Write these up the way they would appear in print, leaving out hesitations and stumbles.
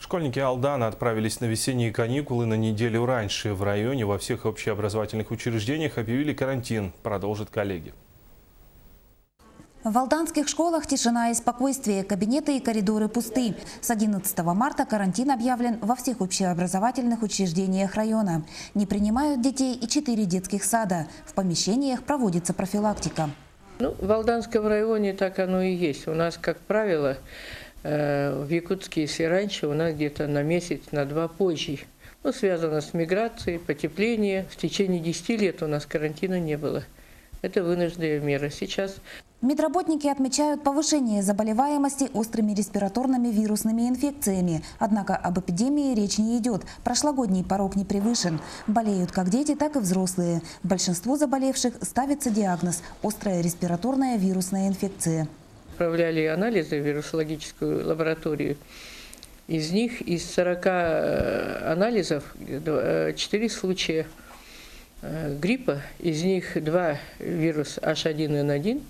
Школьники Алдана отправились на весенние каникулы на неделю раньше. В районе во всех общеобразовательных учреждениях объявили карантин, продолжат коллеги. В алданских школах тишина и спокойствие, кабинеты и коридоры пусты. С 11 марта карантин объявлен во всех общеобразовательных учреждениях района. Не принимают детей и 4 детских сада. В помещениях проводится профилактика. В Алданском районе так оно и есть. У нас, как правило, в Якутске, если раньше, у нас где-то на месяц, на 2 позже. Связано с миграцией, потеплением. В течение 10 лет у нас карантина не было. Это вынужденная мера. Сейчас медработники отмечают повышение заболеваемости острыми респираторными вирусными инфекциями. Однако об эпидемии речь не идет. Прошлогодний порог не превышен. Болеют как дети, так и взрослые. Большинству заболевших ставится диагноз – острая респираторная вирусная инфекция. Отправляли анализы в вирусологическую лабораторию. Из них, из 40 анализов, 4 случая гриппа, из них 2 вирус H1N1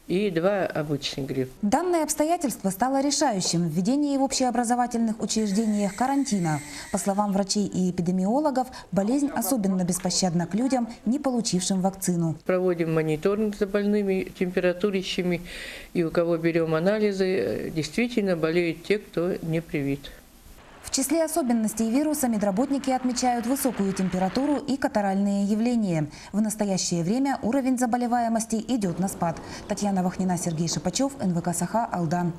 и 2 обычный грипп. Данное обстоятельство стало решающим в введении в общеобразовательных учреждениях карантина. По словам врачей и эпидемиологов, болезнь особенно беспощадна к людям, не получившим вакцину. Проводим мониторинг за больными, температурящими, и у кого берем анализы, действительно болеют те, кто не привит. В числе особенностей вируса медработники отмечают высокую температуру и катаральные явления. В настоящее время уровень заболеваемости идет на спад. Татьяна Вахнина, Сергей Шипачев, НВК Саха, Алдан.